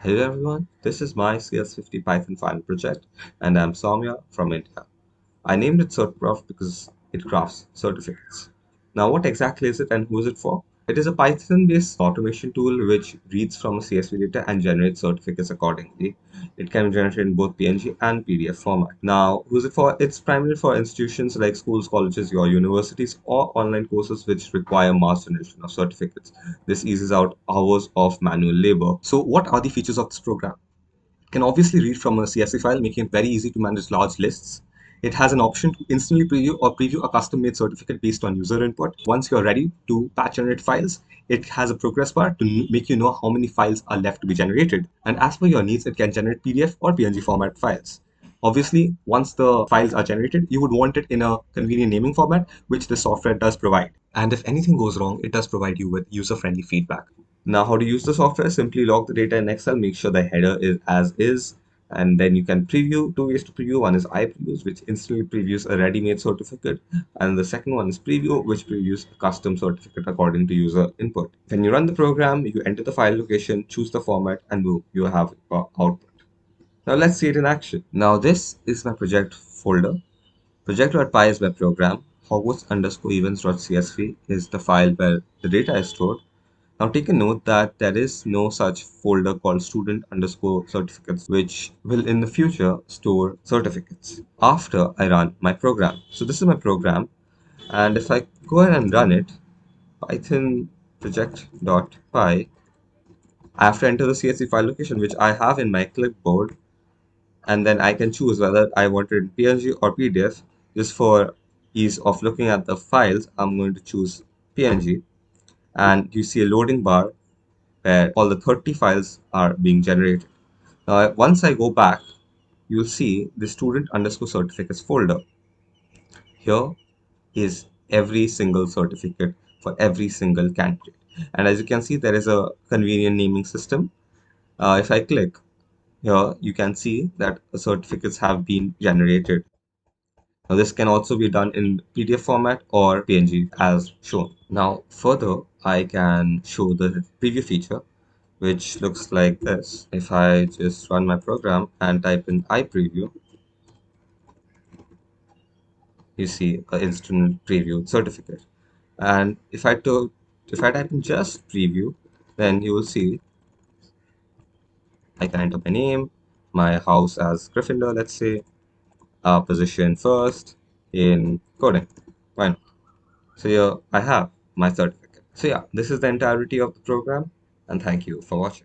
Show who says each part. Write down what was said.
Speaker 1: Hello everyone, this is my CS50 Python final project and I'm Soumya from India. I named it CertCraft because it crafts certificates. Now what exactly is it and who is it for? It is a Python-based automation tool which reads from a CSV data and generates certificates accordingly. It can be generated in both PNG and PDF format. Now, who is it for? It's primarily for institutions like schools, colleges, or universities, or online courses which require mass generation of certificates. This eases out hours of manual labor. So, what are the features of this program? Can obviously read from a CSV file, making it very easy to manage large lists. It has an option to instantly preview or preview a custom-made certificate based on user input. Once you're ready to batch generate files, it has a progress bar to make you know how many files are left to be generated. And as per your needs, it can generate PDF or PNG format files. Obviously, once the files are generated, you would want it in a convenient naming format, which the software does provide. And if anything goes wrong, it does provide you with user-friendly feedback. Now, how to use the software? Simply log the data in Excel, make sure the header is as is, and then you can preview. Two ways to preview. One is iPreviews, which instantly previews a ready-made certificate, and the second one is preview, which previews a custom certificate according to user input. When you run the program, you enter the file location, choose the format, and boom, you have output. Now let's see it in action. Now this is my project folder. Project.py is my program. Hogwarts underscore events.csv is the file where the data is stored. Now take a note that there is no such folder called student underscore certificates, which will in the future store certificates after I run my program. So this is my program, and if I go ahead and run it, python project.py, I have to enter the CSV file location, which I have in my clipboard, and then I can choose whether I want it in PNG or PDF. Just for ease of looking at the files, I'm going to choose PNG, and you see a loading bar where all the 30 files are being generated. Now, once I go back, you'll see the student underscore certificates folder. Here is every single certificate for every single candidate. And as you can see, there is a convenient naming system. If I click here, you can see that certificates have been generated. Now, this can also be done in PDF format or PNG as shown. Now, further, I can show the preview feature, which looks like this. If I just run my program and type in iPreview, you see an instant preview certificate. And if I type in just preview, then you will see I can enter my name, my house as Gryffindor, let's say, position first in coding. Why not? So here I have my certificate. So yeah, this is the entirety of the program, and thank you for watching.